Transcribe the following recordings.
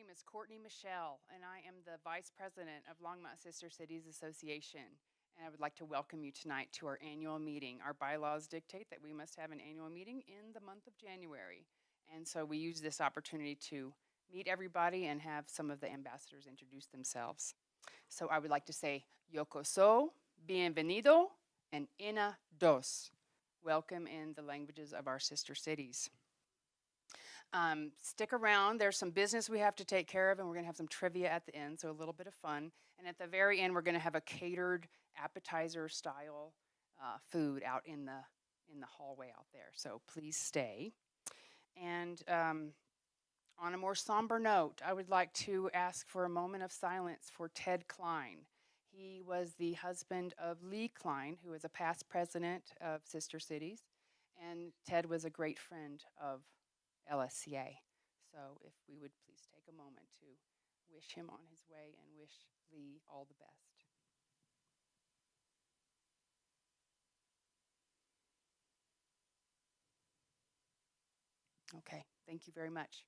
name is Courtney Michelle, and I am the Vice President of Longmont Sister Cities Association. And I would like to welcome you tonight to our annual meeting. Our bylaws dictate that we must have an annual meeting in the month of January. And so we use this opportunity to meet everybody and have some of the ambassadors introduce themselves. So I would like to say, Yokoso, bienvenido, and ina dos. Welcome in the languages of our sister cities. Stick around. There's some business we have to take care of, and we're going to have some trivia at the end, so a little bit of fun. And at the very end, we're going to have a catered appetizer-style food out in the hallway out there. So please stay. And on a more somber note, I would like to ask for a moment of silence for Ted Klein. He was the husband of Lee Klein, who is a past president of Sister Cities, and Ted was a great friend of LSCA. So if we would please take a moment to wish him on his way and wish Lee all the best. Okay, thank you very much.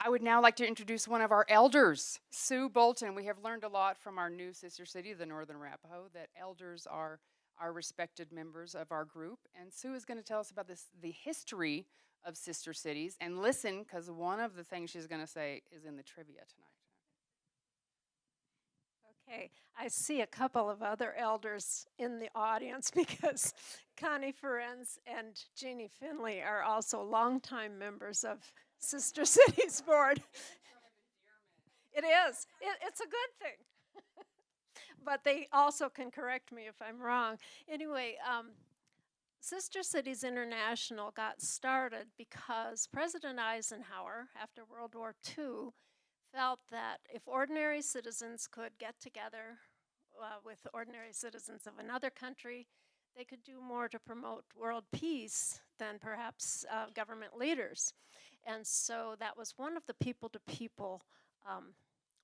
I would now like to introduce one of our elders, Sue Bolton. We have learned a lot from our new sister city, the Northern Arapaho, that elders are our respected members of our group. And Sue is going to tell us about the history of sister cities. And listen, because one of the things she's going to say is in the trivia tonight. Okay, I see a couple of other elders in the audience because Connie Ferenz and Jeannie Finley are also longtime members of Sister Cities Board. It is. It's a good thing. But they also can correct me if I'm wrong. Anyway, Sister Cities International got started because President Eisenhower, after World War II, felt that if ordinary citizens could get together with ordinary citizens of another country, they could do more to promote world peace than perhaps government leaders. And so that was one of the people-to-people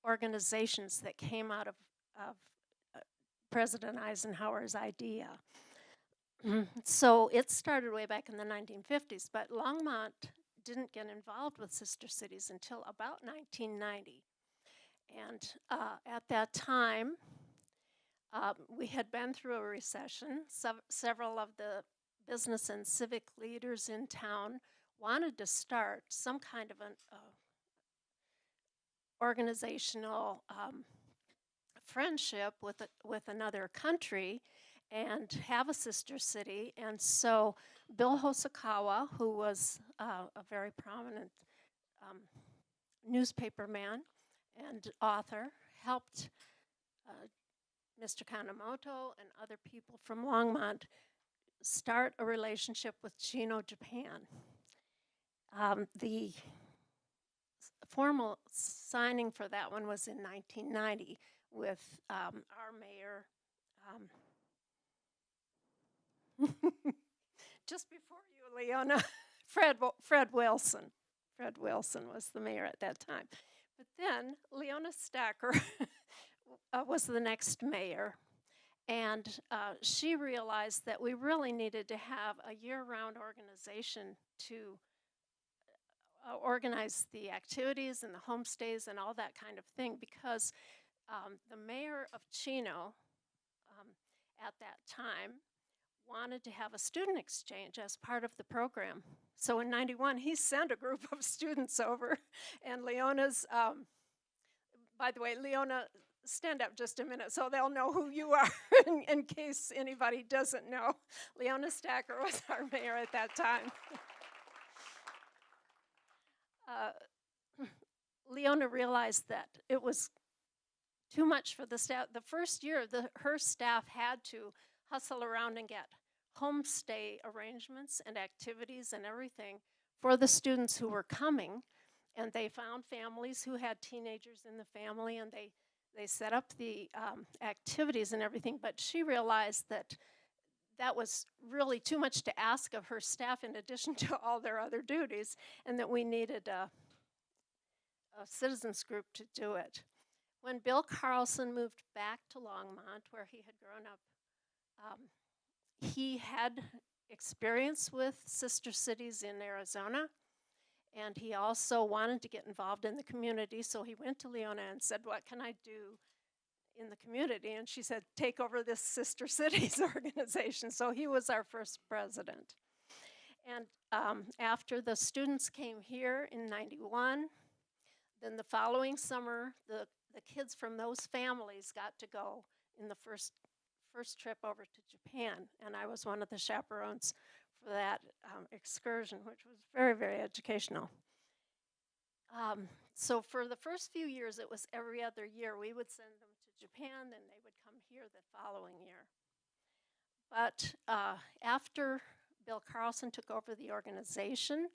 organizations that came out of President Eisenhower's idea. So it started way back in the 1950s, but Longmont didn't get involved with Sister Cities until about 1990. And at that time, we had been through a recession. Several of the business and civic leaders in town wanted to start some kind of an organizational friendship with another country and have a sister city. And so Bill Hosokawa, who was a very prominent newspaper man and author, helped Mr. Kanemoto and other people from Longmont start a relationship with Chino, Japan. The formal signing for that one was in 1990 with our mayor, just before you, Leona, Fred Wilson. Fred Wilson was the mayor at that time. But then Leona Stacker was the next mayor, and she realized that we really needed to have a year-round organization to organize the activities and the homestays and all that kind of thing, because the mayor of Chino at that time wanted to have a student exchange as part of the program. So in '91, he sent a group of students over, and Leona's, by the way, Leona, stand up just a minute so they'll know who you are in case anybody doesn't know. Leona Stacker was our mayor at that time. Leona realized that it was too much for the staff. The first year, her staff had to hustle around and get homestay arrangements and activities and everything for the students who were coming. And they found families who had teenagers in the family, and they set up the activities and everything. But she realized that that was really too much to ask of her staff in addition to all their other duties, and that we needed a citizens group to do it. When Bill Carlson moved back to Longmont, where he had grown up, he had experience with sister cities in Arizona, And he also wanted to get involved in the community, so he went to Leona and said, "What can I do in the community?" And she said, "Take over this Sister Cities organization." So he was our first president. And after the students came here in 91, then the following summer, the kids from those families got to go in the first trip over to Japan. And I was one of the chaperones for that excursion, which was very, very educational. So for the first few years, it was every other year. We would send them to Japan, then they would come here the following year. But after Bill Carlson took over the organization,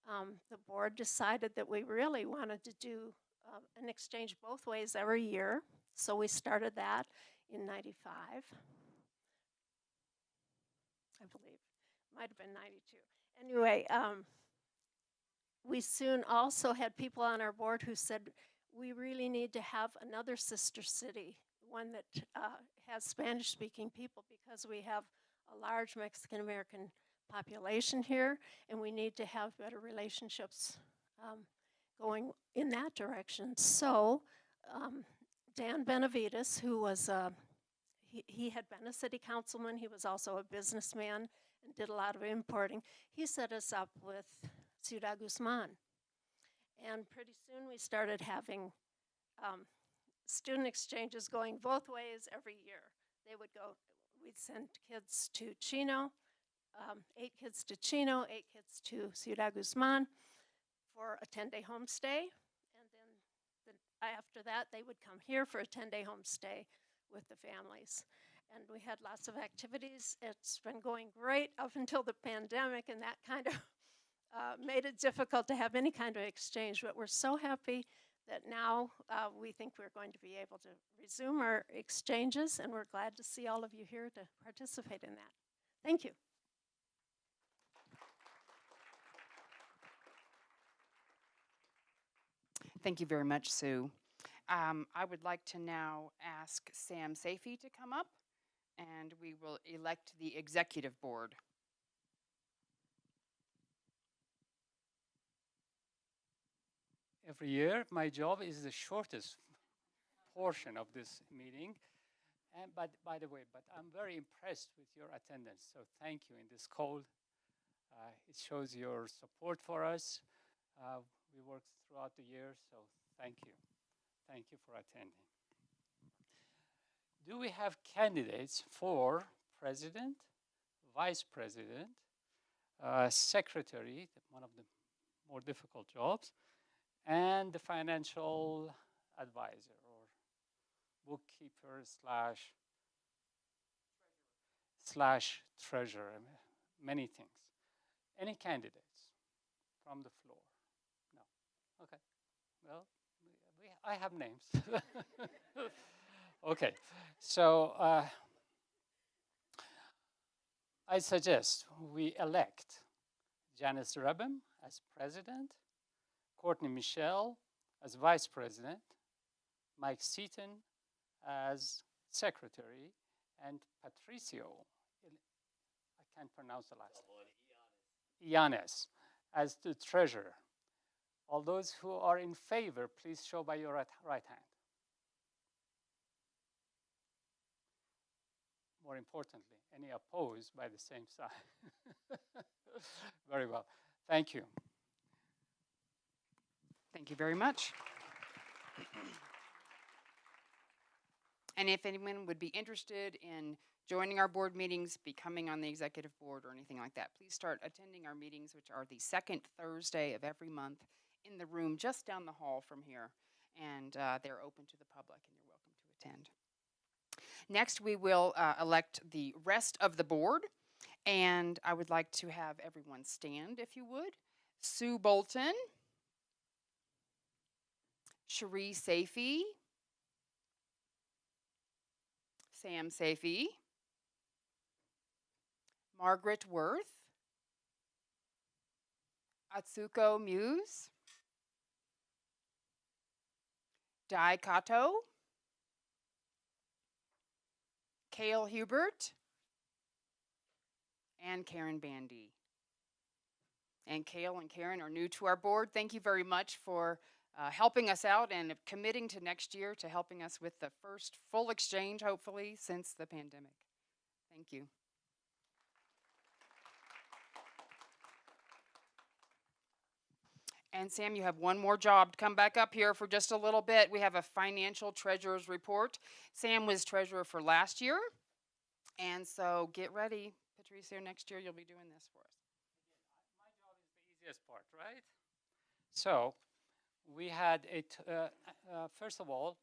the board decided that we really wanted to do an exchange both ways every year. So we started that in 95, I believe. Might have been 92. Anyway, we soon also had people on our board who said, we really need to have another sister city, one that has Spanish-speaking people, because we have a large Mexican-American population here, and we need to have better relationships going in that direction. So Dan Benavides, who was, he had been a city councilman, he was also a businessman and did a lot of importing. He set us up with Ciudad Guzman. And pretty soon we started having student exchanges going both ways every year. They would go, we'd send kids to Chino, 8 kids to Chino, 8 kids to Ciudad Guzman for a 10-day homestay. And then after that, they would come here for a 10-day homestay with the families. And we had lots of activities. It's been going great up until the pandemic, and that kind of made it difficult to have any kind of exchange. But we're so happy that now we think we're going to be able to resume our exchanges, and we're glad to see all of you here to participate in that. Thank you. Thank you very much, Sue. I would like to now ask Sam Safey to come up, and we will elect the executive board. Every year, my job is the shortest portion of this meeting. But by the way, I'm very impressed with your attendance. So thank you in this cold. It shows your support for us. We worked throughout the year, so thank you. Thank you for attending. Do we have candidates for president, vice president, secretary, one of the more difficult jobs, and the financial advisor or bookkeeper slash treasurer, many things. Any candidates from the floor? No. Okay. Well, I have names. Okay. So I suggest we elect Janice Rebham as president, Courtney Michelle as vice president, Mike Seaton as secretary, and Patricio, I can't pronounce the last name, Yanes as the treasurer. All those who are in favor, please show by your right hand. More importantly, any opposed by the same side. Very well. Thank you. Thank you very much. And if anyone would be interested in joining our board meetings, becoming on the executive board or anything like that, please start attending our meetings, which are the second Thursday of every month in the room just down the hall from here. And they're open to the public and you're welcome to attend. Next, we will elect the rest of the board. And I would like to have everyone stand, if you would. Sue Bolton, Cherie Safey, Sam Safey, Margaret Worth, Atsuko Muse, Dai Kato, Cale Hubert, and Karen Bandy. And Kale and Karen are new to our board. Thank you very much for helping us out and committing to next year to helping us with the first full exchange, hopefully, since the pandemic. Thank you. And Sam, you have one more job to come back up here for just a little bit. We have a financial treasurer's report. Sam was treasurer for last year. And so get ready, Patricia, next year you'll be doing this for us. My job is the easiest part, right? So we had first of all,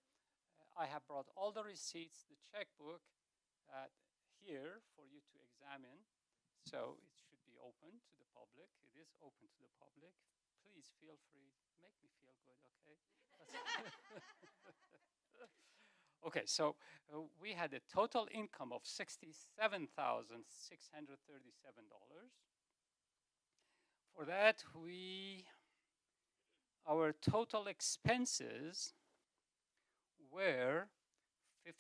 I have brought all the receipts, the checkbook here for you to examine. So it should be open to the public. It is open to the public. Please feel free. Make me feel good, okay? Okay, so we had a total income of $67,637. For that, our total expenses were $59,608.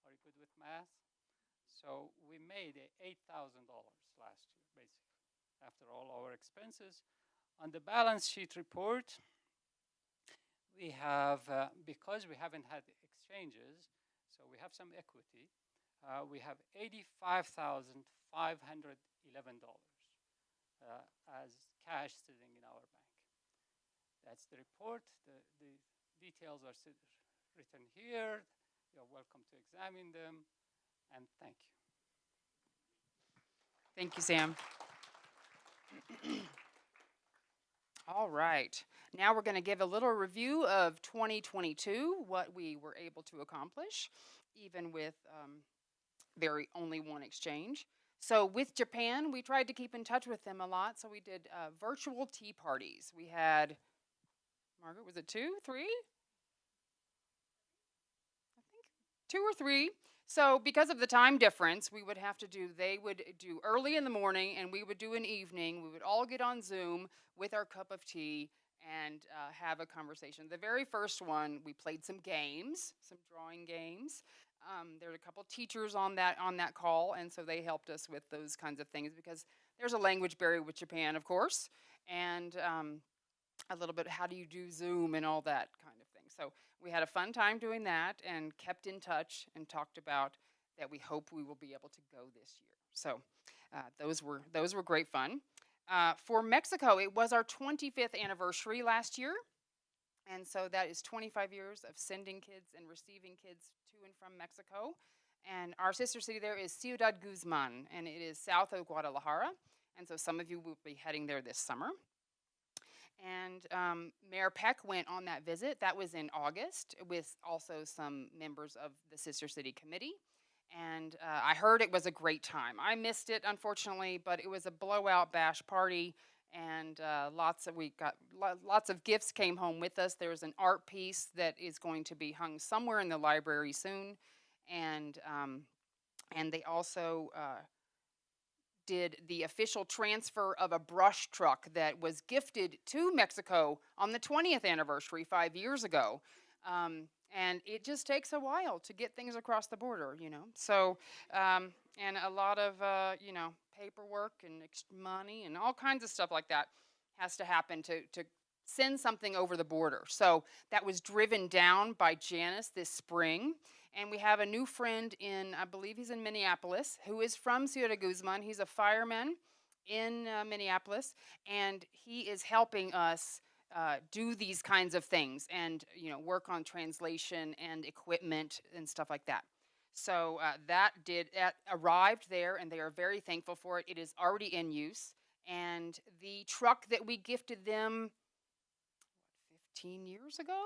Are you good with math? So we made $8,000 last year, basically, after all our expenses. On the balance sheet report, we have, because we haven't had exchanges, so we have some equity, we have $85,511 as cash sitting in our bank. That's the report. The details are written here. You're welcome to examine them, and thank you. Thank you, Sam. All right. Now we're going to give a little review of 2022, what we were able to accomplish, even with only one exchange. So with Japan, we tried to keep in touch with them a lot. So we did virtual tea parties. We had, Margaret, was it 2, 3? I think 2 or 3. So because of the time difference, they would do early in the morning and we would do an evening. We would all get on Zoom with our cup of tea and have a conversation. The very first one, we played some games, some drawing games. There were a couple teachers on that call, and so they helped us with those kinds of things because there's a language barrier with Japan, of course, and a little bit how do you do Zoom and all that kind of thing. So we had a fun time doing that and kept in touch and talked about that we hope we will be able to go this year. So those were great fun. For Mexico, it was our 25th anniversary last year. And so that is 25 years of sending kids and receiving kids to and from Mexico. And our sister city there is Ciudad Guzman, and it is south of Guadalajara. And so some of you will be heading there this summer. And Mayor Peck went on that visit. That was in August with also some members of the Sister City Committee. And I heard it was a great time. I missed it, unfortunately, but it was a blowout bash party. And we got lots of gifts came home with us. There's an art piece that is going to be hung somewhere in the library soon. And they also did the official transfer of a brush truck that was gifted to Mexico on the 20th anniversary 5 years ago. And it just takes a while to get things across the border, So, and a lot of, paperwork and money and all kinds of stuff like that has to happen to send something over the border. So that was driven down by Janice this spring. And we have a new friend I believe he's in Minneapolis, who is from Ciudad Guzman. He's a fireman in Minneapolis, and he is helping us do these kinds of things and, work on translation and equipment and stuff like that. So that arrived there, and they are very thankful for it. It is already in use. And the truck that we gifted them 15 years ago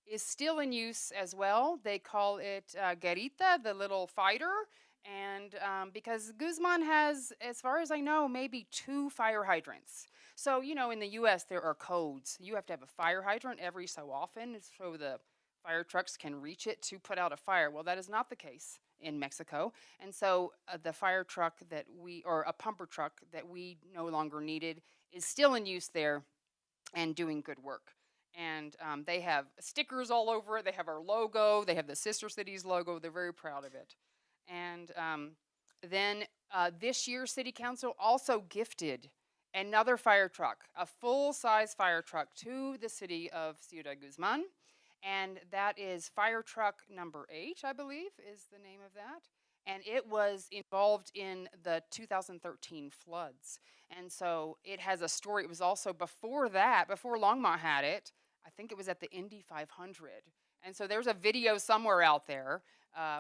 is still in use as well. They call it Garita, the little fighter. And because Guzman has, as far as I know, maybe 2 fire hydrants. So, in the U.S., there are codes. You have to have a fire hydrant every so often so the fire trucks can reach it to put out a fire. Well, that is not the case in Mexico. And so the fire truck or a pumper truck that we no longer needed is still in use there and doing good work. And they have stickers all over it. They have our logo. They have the Sister Cities logo. They're very proud of it. And then This year, City Council also gifted another fire truck, a full-size fire truck, to the city of Ciudad Guzman. And that is fire truck number 8, I believe, is the name of that. And it was involved in the 2013 floods. And so it has a story. It was also before that, before Longmont had it, I think it was at the Indy 500. And so there's a video somewhere out there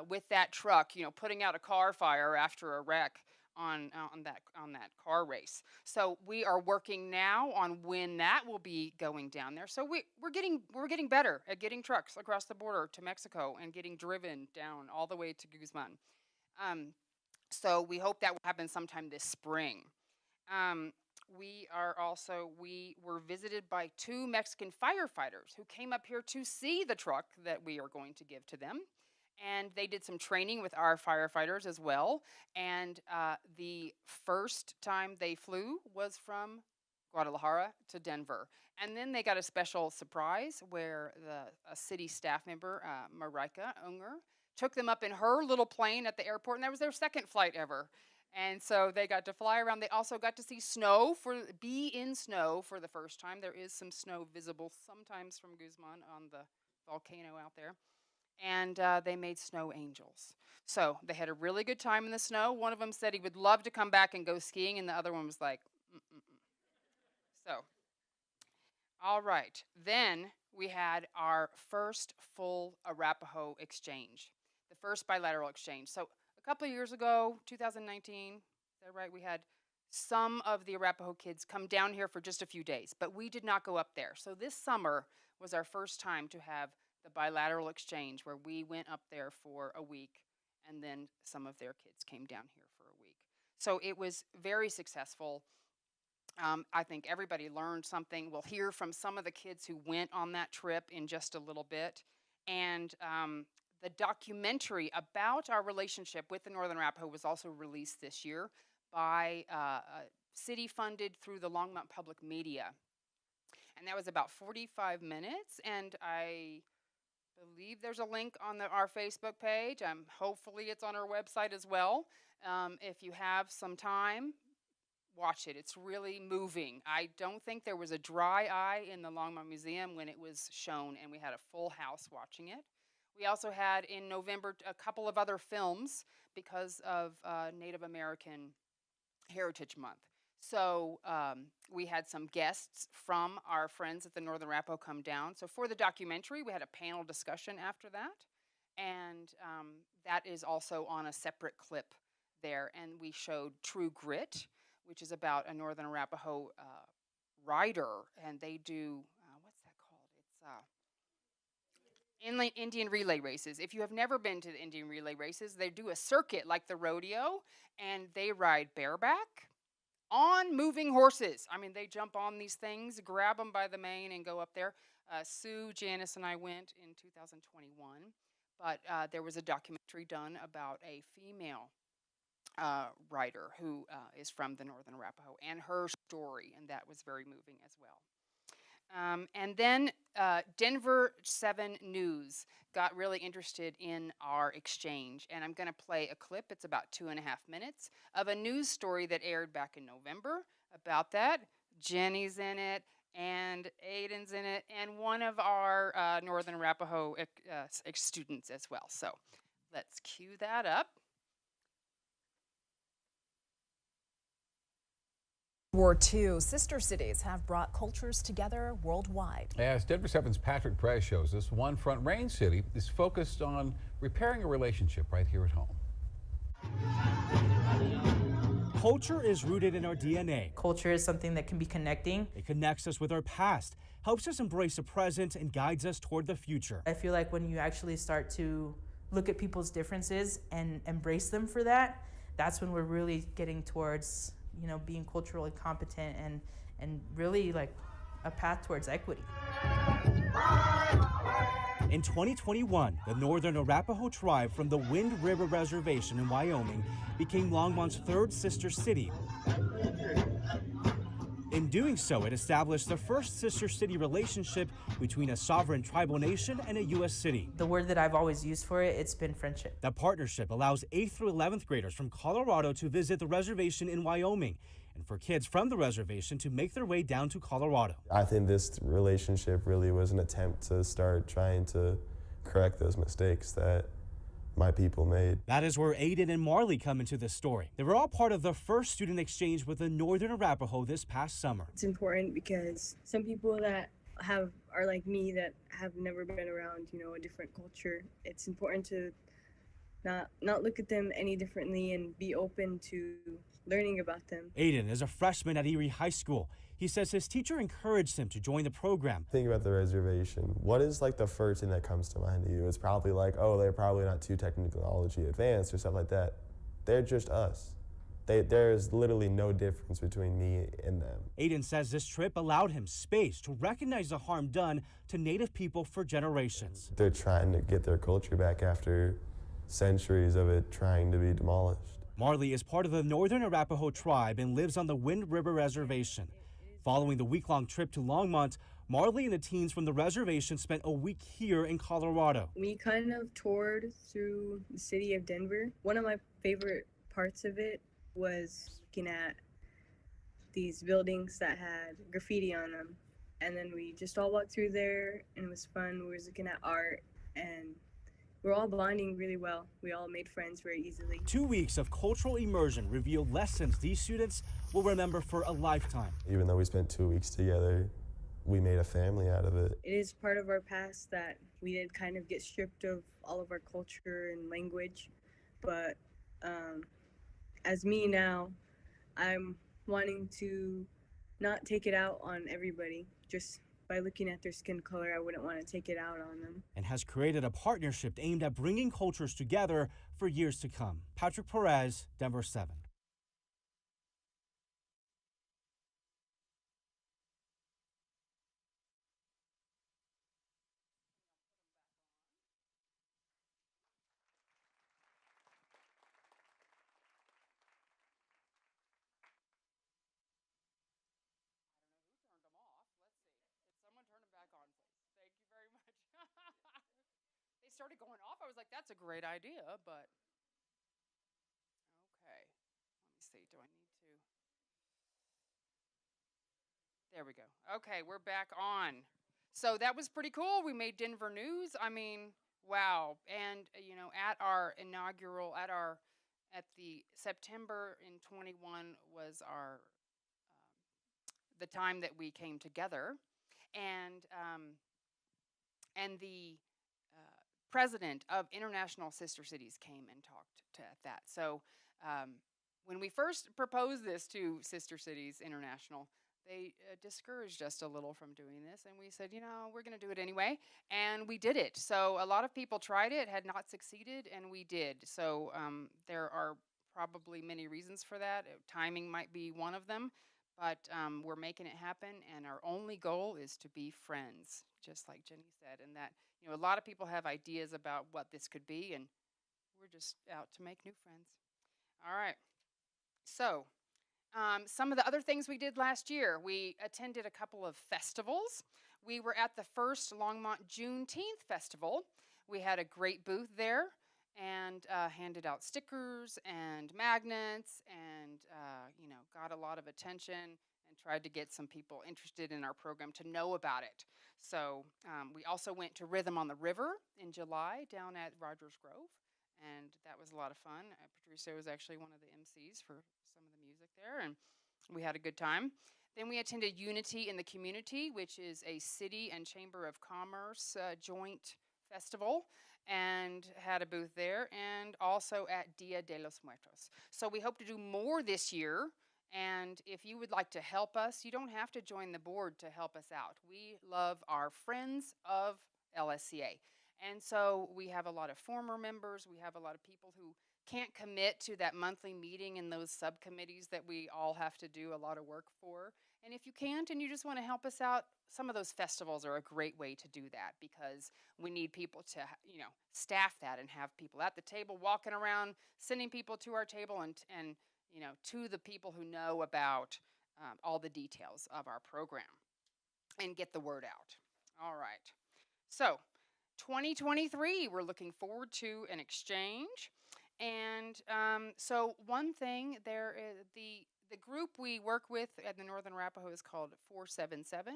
with that truck, putting out a car fire after a wreck on that car race. So we are working now on when that will be going down there. So we're getting better at getting trucks across the border to Mexico and getting driven down all the way to Guzman. So we hope that will happen sometime this spring. We were visited by 2 Mexican firefighters who came up here to see the truck that we are going to give to them. And they did some training with our firefighters as well. And the first time they flew was from Guadalajara to Denver. And then they got a special surprise where a city staff member, Marika Unger, took them up in her little plane at the airport, and that was their second flight ever. And so they got to fly around. They also got to see be in snow for the first time. There is some snow visible sometimes from Guzman on the volcano out there. And they made snow angels. So they had a really good time in the snow. One of them said he would love to come back and go skiing, and the other one was like, So, all right. Then we had our first full Arapaho exchange, the first bilateral exchange. So a couple of years ago, 2019, is that right? We had some of the Arapaho kids come down here for just a few days, but we did not go up there. So this summer was our first time to have the bilateral exchange, where we went up there for a week, and then some of their kids came down here for a week. So it was very successful. I think everybody learned something. We'll hear from some of the kids who went on that trip in just a little bit. And the documentary about our relationship with the Northern Arapaho was also released this year by city funded through the Longmont Public Media. And that was about 45 minutes, and I believe there's a link on our Facebook page. Hopefully it's on our website as well. If you have some time, watch it. It's really moving. I don't think there was a dry eye in the Longmont Museum when it was shown, and we had a full house watching it. We also had in November a couple of other films because of Native American Heritage Month. So we had some guests from our friends at the Northern Arapaho come down. So for the documentary, we had a panel discussion after that. And that is also on a separate clip there. And we showed True Grit, which is about a Northern Arapaho rider. And they do, what's that called? It's Indian relay races. If you have never been to the Indian relay races, they do a circuit like the rodeo, and they ride bareback on moving horses. I mean, they jump on these things, grab them by the mane, and go up there. Sue, Janice, and I went in 2021, but there was a documentary done about a female writer who is from the Northern Arapaho and her story, and that was very moving as well. And then Denver 7 News got really interested in our exchange, and I'm going to play a clip. It's about 2.5 minutes of a news story that aired back in November about that. Jenny's in it, and Aiden's in it, and one of our Northern Arapaho students as well. So let's cue that up. War II, sister cities have brought cultures together worldwide. As Denver 7's Patrick Perez shows us, one Front Range city is focused on repairing a relationship right here at home. Culture is rooted in our DNA. Culture is something that can be connecting. It connects us with our past, helps us embrace the present, and guides us toward the future. I feel like when you actually start to look at people's differences and embrace them for that, that's when we're really getting towards being culturally competent and really like a path towards equity. In 2021, the Northern Arapaho tribe from the Wind River Reservation in Wyoming became Longmont's third sister city. In doing so, it established the first sister city relationship between a sovereign tribal nation and a U.S. city. The word that I've always used for it, it's been friendship. The partnership allows 8th through 11th graders from Colorado to visit the reservation in Wyoming, and for kids from the reservation to make their way down to Colorado. I think this relationship really was an attempt to start trying to correct those mistakes that my people made. That is where Aiden and Marley come into the story. They were all part of the first student exchange with the Northern Arapaho this past summer. It's important because some people that are like me that have never been around, a different culture. It's important to not look at them any differently and be open to learning about them. Aiden is a freshman at Erie High School. He says his teacher encouraged him to join the program. Think about the reservation. What is like the first thing that comes to mind to you? It's probably like, oh, they're probably not too technology advanced or stuff like that. They're just us. There's literally no difference between me and them. Aiden says this trip allowed him space to recognize the harm done to Native people for generations. They're trying to get their culture back after centuries of it trying to be demolished. Marley is part of the Northern Arapaho tribe and lives on the Wind River Reservation. Following the week-long trip to Longmont, Marley and the teens from the reservation spent a week here in Colorado. We kind of toured through the city of Denver. One of my favorite parts of it was looking at these buildings that had graffiti on them. And then we just all walked through there and it was fun. We were looking at art and we're all bonding really well. We all made friends very easily. 2 weeks of cultural immersion revealed lessons these students will remember for a lifetime. Even though we spent 2 weeks together, we made a family out of it. It is part of our past that we did kind of get stripped of all of our culture and language. But as me now, I'm wanting to not take it out on everybody. Just by looking at their skin color, I wouldn't want to take it out on them. And has created a partnership aimed at bringing cultures together for years to come. Patrick Perez, Denver 7. They started going off. I was like, that's a great idea, but okay. Let me see. Do I need to? There we go. Okay, we're back on. So that was pretty cool. We made Denver news. I mean, wow. And at our inaugural, at the September in 21 was our the time that we came together, and the president of International Sister Cities came and talked at that. So when we first proposed this to Sister Cities International, they discouraged us a little from doing this, and we said, we're going to do it anyway, and we did it. So a lot of people tried it, had not succeeded, and we did. So there are probably many reasons for that. Timing might be one of them, but we're making it happen, and our only goal is to be friends, just like Jenny said, and that a lot of people have ideas about what this could be, and we're just out to make new friends. All right. So some of the other things we did last year, we attended a couple of festivals. We were at the first Longmont Juneteenth Festival. We had a great booth there and handed out stickers and magnets and, got a lot of attention and tried to get some people interested in our program to know about it. So we also went to Rhythm on the River in July down at Rogers Grove, and that was a lot of fun. Patricia was actually one of the MCs for some of the music there, and we had a good time. Then we attended Unity in the Community, which is a city and Chamber of Commerce joint festival, and had a booth there, and also at Dia de los Muertos. So we hope to do more this year, and if you would like to help us, you don't have to join the board to help us out. We love our friends of LSCA. And so we have a lot of former members. We have a lot of people who can't commit to that monthly meeting and those subcommittees that we all have to do a lot of work for. And if you can't and you just want to help us out, some of those festivals are a great way to do that, because we need people to, staff that and have people at the table walking around, sending people to our table and to the people who know about all the details of our program and get the word out. All right. So, 2023, we're looking forward to an exchange. And so, one thing there is the group we work with at the Northern Arapaho is called 477,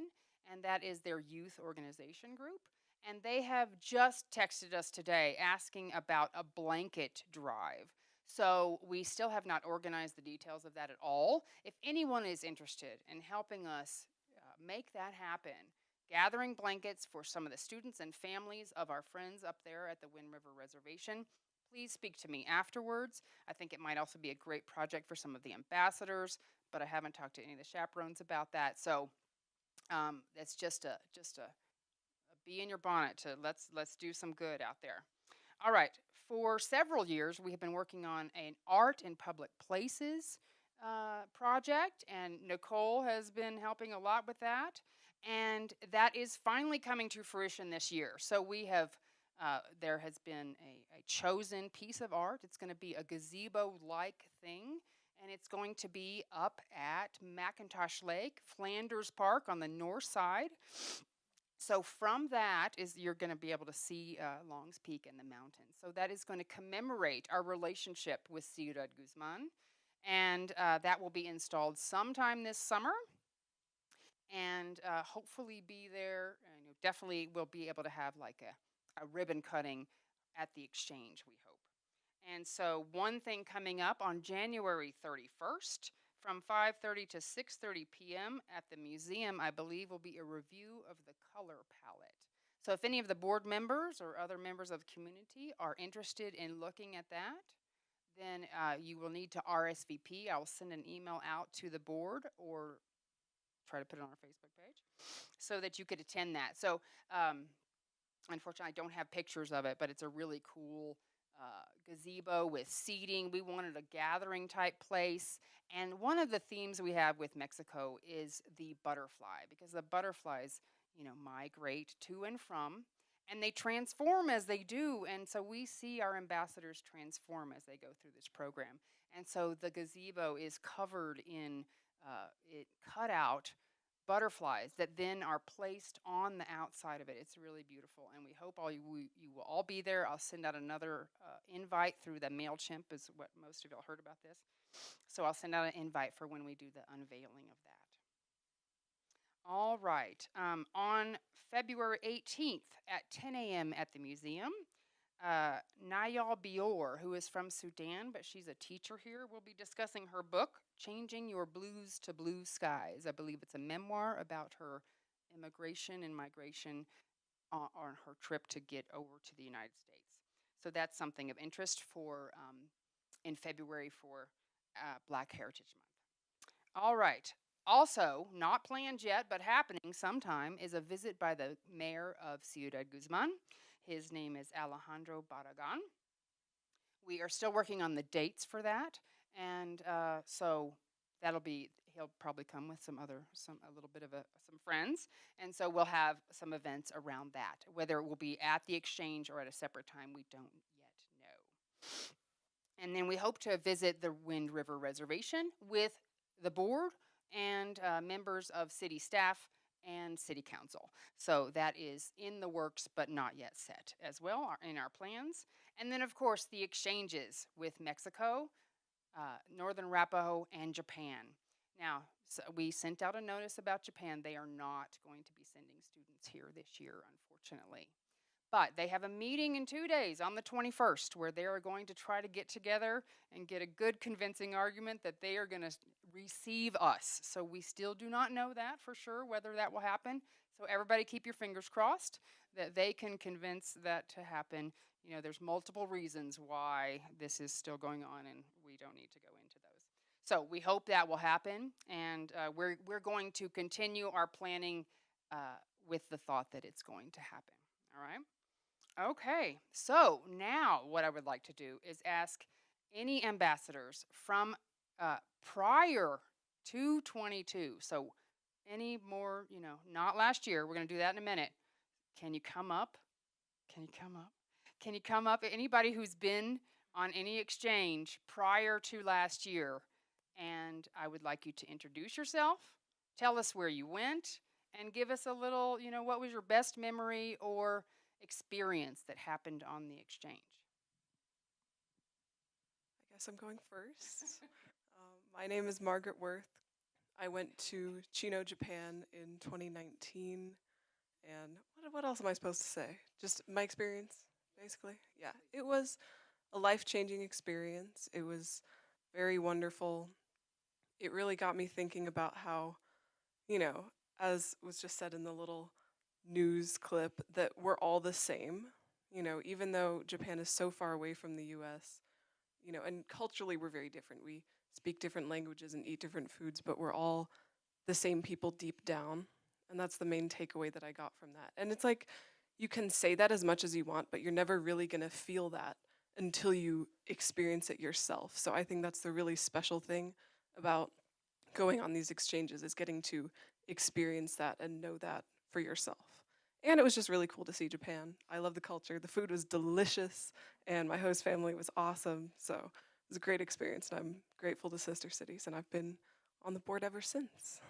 and that is their youth organization group. And they have just texted us today asking about a blanket drive. So we still have not organized the details of that at all. If anyone is interested in helping us make that happen, gathering blankets for some of the students and families of our friends up there at the Wind River Reservation, please speak to me afterwards. I think it might also be a great project for some of the ambassadors, but I haven't talked to any of the chaperones about that. So that's just a bee in your bonnet to let's do some good out there. All right. For several years, we have been working on an art in public places project, and Nicole has been helping a lot with that. And that is finally coming to fruition this year. So we have, there has been a chosen piece of art. It's going to be a gazebo-like thing, and it's going to be up at McIntosh Lake, Flanders Park on the north side. So from that is you're going to be able to see Long's Peak and the mountains. So that is going to commemorate our relationship with Ciudad Guzman, and that will be installed sometime this summer, and hopefully be there. Definitely we'll be able to have like a ribbon cutting at the exchange, we hope. And so one thing coming up on January 31st, from 5:30 to 6:30 p.m. at the museum, I believe, will be a review of the color palette. So if any of the board members or other members of the community are interested in looking at that, then you will need to RSVP. I will send an email out to the board or try to put it on our Facebook page so that you could attend that. So unfortunately, I don't have pictures of it, but it's a really cool gazebo with seating. We wanted a gathering type place. And one of the themes we have with Mexico is the butterfly, because the butterflies, migrate to and from, and they transform as they do. And so we see our ambassadors transform as they go through this program. And so the gazebo is covered in it cut out butterflies that then are placed on the outside of it. It's really beautiful, and we hope you will all be there. I'll send out another invite through the MailChimp, is what most of y'all heard about this. So I'll send out an invite for when we do the unveiling of that. All right. On February 18th at 10 a.m. at the museum, Nayal Bior, who is from Sudan, but she's a teacher here, will be discussing her book, Changing Your Blues to Blue Skies. I believe it's a memoir about her immigration and migration on her trip to get over to the United States. So that's something of interest for in February for Black Heritage Month. All right. Also, not planned yet, but happening sometime, is a visit by the mayor of Ciudad Guzman. His name is Alejandro Barragan. We are still working on the dates for that, and so he'll probably come with some friends, and so we'll have some events around that. Whether it will be at the exchange or at a separate time, we don't yet know. And then we hope to visit the Wind River Reservation with the board and members of city staff and city council. So that is in the works, but not yet set as well in our plans. And then, of course, the exchanges with Mexico, Northern Arapaho, and Japan. Now, so we sent out a notice about Japan. They are not going to be sending students here this year, unfortunately. But they have a meeting in 2 days on the 21st where they are going to try to get together and get a good convincing argument that they are going to receive us. So we still do not know that for sure, whether that will happen. So everybody keep your fingers crossed that they can convince that to happen. There's multiple reasons why this is still going on, and we don't need to go into those. So we hope that will happen, and we're going to continue our planning with the thought that it's going to happen. All right? Okay, so now what I would like to do is ask any ambassadors from prior to 22. So any more, not last year. We're going to do that in a minute. Can you come up? Can you come up? Can you come up? Anybody who's been on any exchange prior to last year And I would like you to introduce yourself, tell us where you went, and give us a little, what was your best memory or experience that happened on the exchange? I guess I'm going first. My name is Margaret Worth. I went to Chino, Japan in 2019. And what else am I supposed to say? Just my experience, basically. Yeah, it was a life-changing experience. It was very wonderful. It really got me thinking about how, as was just said in the little news clip, that we're all the same. Even though Japan is so far away from the US, and culturally we're very different. We speak different languages and eat different foods, but we're all the same people deep down. And that's the main takeaway that I got from that. And it's like, you can say that as much as you want, but you're never really gonna feel that until you experience it yourself. So I think that's the really special thing about going on these exchanges, is getting to experience that and know that for yourself. And it was just really cool to see Japan. I love the culture. The food was delicious, and my host family was awesome. So it was a great experience, and I'm grateful to Sister Cities, and I've been on the board ever since.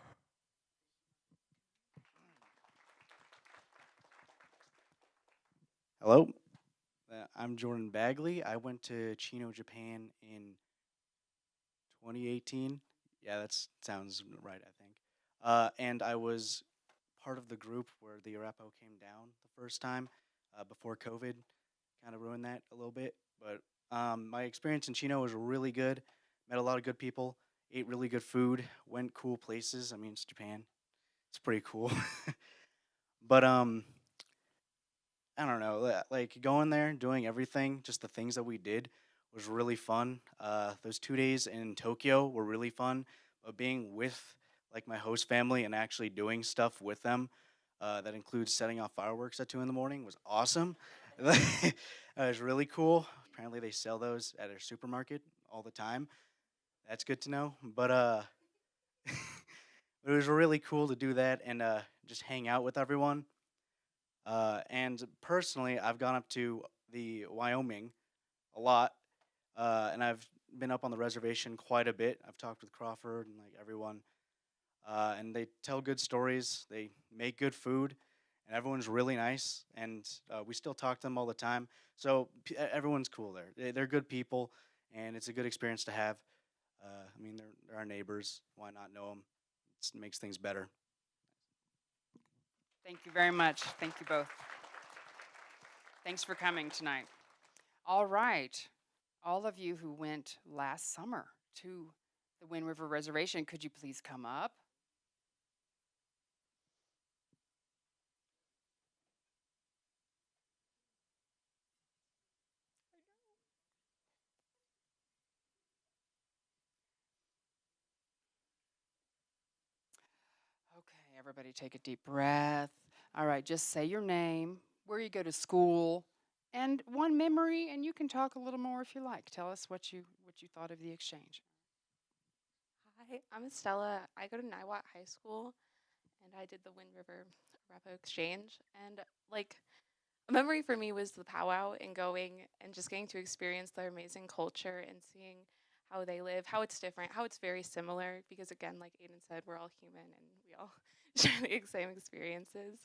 Hello, I'm Jordan Bagley. I went to Chino, Japan in 2018. Yeah, that sounds right, I think. And I was part of the group where the Arapaho came down the first time before COVID kind of ruined that a little bit. But my experience in Chino was really good. Met a lot of good people, ate really good food, went cool places. I mean, it's Japan. It's pretty cool. But I don't know, like going there, doing everything, just the things that we did was really fun. Those 2 days in Tokyo were really fun, but being with like my host family and actually doing stuff with them, that includes setting off fireworks at 2 in the morning, was awesome. It was really cool. Apparently, they sell those at a supermarket all the time. That's good to know. But it was really cool to do that and just hang out with everyone. And personally, I've gone up to the Wyoming a lot, and I've been up on the reservation quite a bit. I've talked with Crawford and like everyone, and they tell good stories. They make good food, and everyone's really nice. And we still talk to them all the time. So everyone's cool there. They're good people, and it's a good experience to have. I mean, they're our neighbors. Why not know them? It makes things better. Thank you very much. Thank you both. Thanks for coming tonight. All right. All of you who went last summer to the Wind River Reservation, could you please come up? Okay, everybody take a deep breath. All right, just say your name, where you go to school, and one memory, and you can talk a little more if you like. Tell us what you thought of the exchange. Hi, I'm Estella. I go to Niwot High School, and I did the Wind River Arapaho Exchange. And like a memory for me was the powwow and going and just getting to experience their amazing culture and seeing how they live, how it's different, how it's very similar. Because again, like Aiden said, we're all human and we all share the same experiences.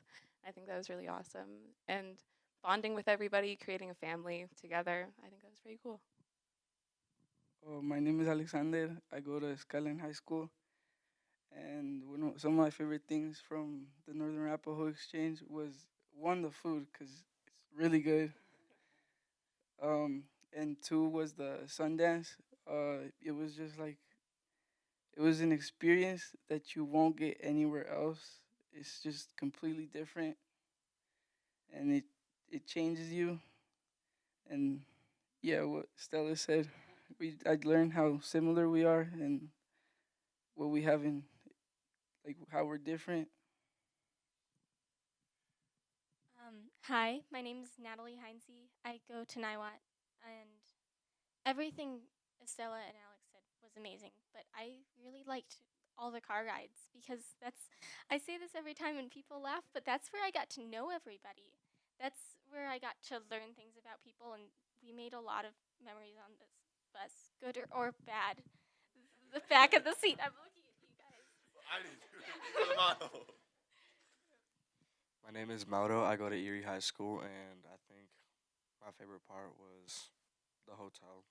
I think that was really awesome. And bonding with everybody, creating a family together, I think that was pretty cool. My name is Alexander. I go to Skyline High School. And some of my favorite things from the Northern Arapaho Exchange was one, the food, because it's really good. And two was the Sundance. It was just like, it was an experience that you won't get anywhere else. It's just completely different. And it changes you. And yeah, what Stella said, I learned how similar we are and what we have in, like how we're different. Hi, my name is Natalie Heinze. I go to Niwot, and everything Estella and Alex said was amazing. But I really liked all the car rides because I say this every time and people laugh, but that's where I got to know everybody. That's where I got to learn things about people, and we made a lot of memories on this bus, good or bad. the back of the seat. I'm looking at you guys. I need to. You're the model. My name is Mauro. I go to Erie High School, and I think my favorite part was the hotel.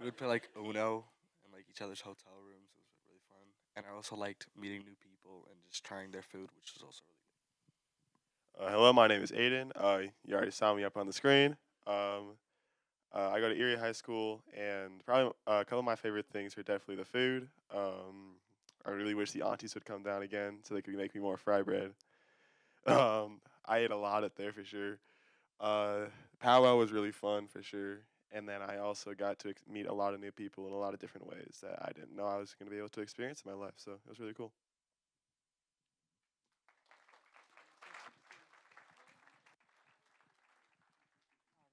We would play like Uno in like each other's hotel rooms. It was really fun, and I also liked meeting new people and just trying their food, which was also really Hello, my name is Aiden. You already saw me up on the screen. I go to Erie High School, and probably a couple of my favorite things are definitely the food. I really wish the aunties would come down again so they could make me more fry bread. I ate a lot up there for sure. Powwow was really fun for sure. And then I also got to meet a lot of new people in a lot of different ways that I didn't know I was going to be able to experience in my life. So it was really cool.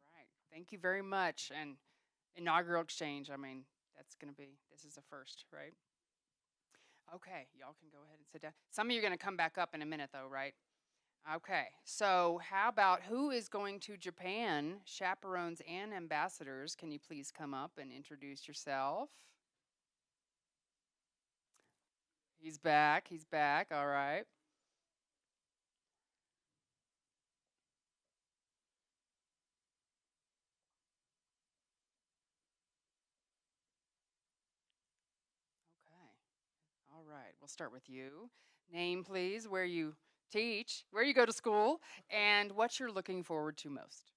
All right. Thank you very much. And inaugural exchange, I mean, this is a first, right? Okay, y'all can go ahead and sit down. Some of you are going to come back up in a minute, though, right? Okay, so how about who is going to Japan? Chaperones and ambassadors, can you please come up and introduce yourself? He's back, all right. Okay, all right, we'll start with you. Name, please, where you teach, where you go to school, and what you're looking forward to most.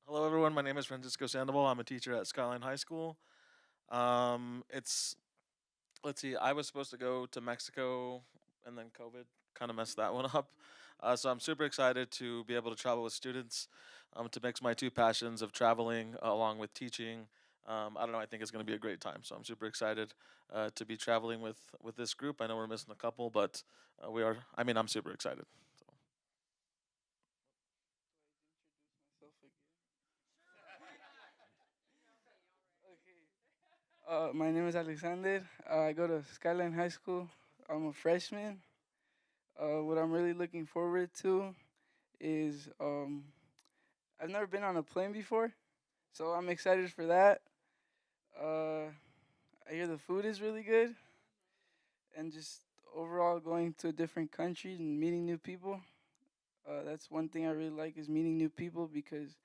Hello, everyone. My name is Francisco Sandoval. I'm a teacher at Skyline High School. Let's see, I was supposed to go to Mexico, and then COVID kind of messed that one up. So I'm super excited to be able to travel with students, to mix my two passions of traveling along with teaching. I don't know. I think it's going to be a great time. So I'm super excited to be traveling with this group. I know we're missing a couple, but we are. I mean, I'm super excited. So. My name is Alexander. I go to Skyline High School. I'm a freshman. What I'm really looking forward to is I've never been on a plane before, so I'm excited for that. I hear the food is really good, and just overall going to a different country and meeting new people. That's one thing I really like is meeting new people because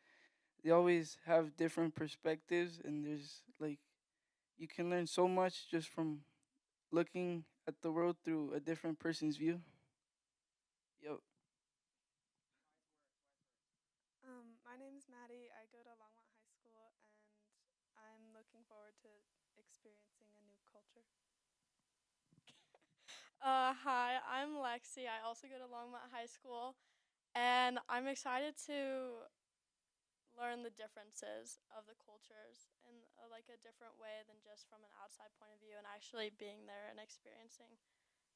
they always have different perspectives, and there's like you can learn so much just from looking at the world through a different person's view. Yep. My name is Maddie. I go to Longmont High School, and I'm looking forward to experiencing a new culture. Hi, I'm Lexi. I also go to Longmont High School, and I'm excited to learn the differences of the cultures in like a different way than just from an outside point of view, and actually being there and experiencing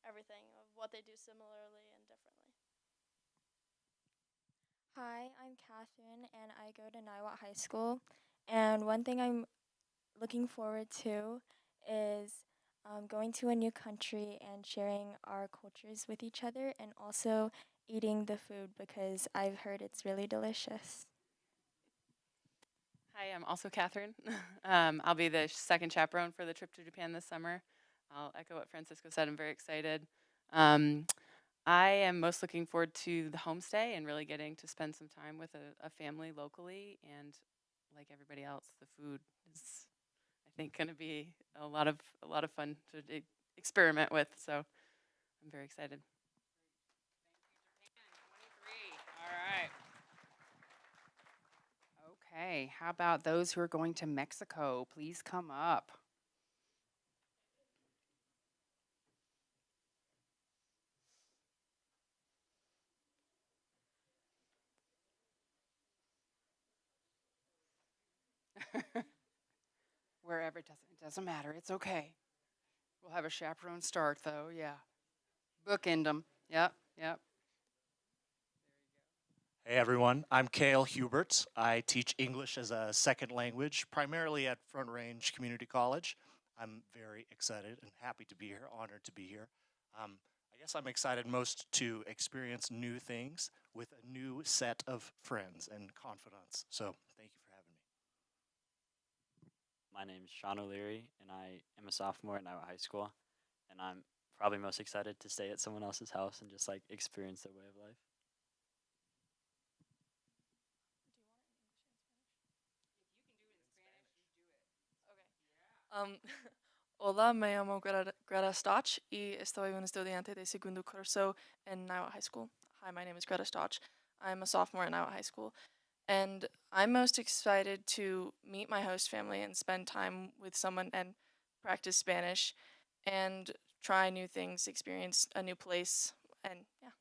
everything of what they do similarly and differently. Hi, I'm Catherine, and I go to Niwot High School. And one thing I'm looking forward to is going to a new country and sharing our cultures with each other, and also eating the food because I've heard it's really delicious. Hi, I'm also Catherine. I'll be the second chaperone for the trip to Japan this summer. I'll echo what Francisco said. I'm very excited. I am most looking forward to the homestay and really getting to spend some time with a family locally. And like everybody else, the food is, I think, going to be a lot of fun to experiment with. So I'm very excited. All right. Okay, how about those who are going to Mexico? Please come up. Wherever, it doesn't matter. It's okay. We'll have a chaperone start, though. Yeah. Bookend them. Yep, yep. Hey everyone, I'm Cale Hubert. I teach English as a second language, primarily at Front Range Community College. I'm very excited and happy to be here, honored to be here. I guess I'm excited most to experience new things with a new set of friends and confidants. So thank you for having me. My name is Sean O'Leary, and I am a sophomore at Iowa High School. And I'm probably most excited to stay at someone else's house and just like experience their way of life. Um, Hola, me llamo Greta Stotch y estoy un estudiante de segundo curso en Iowa High School. Hi, my name is Greta Stotch. I'm a sophomore in Iowa High School. And I'm most excited to meet my host family and spend time with someone and practice Spanish and try new things, experience a new place, and yeah.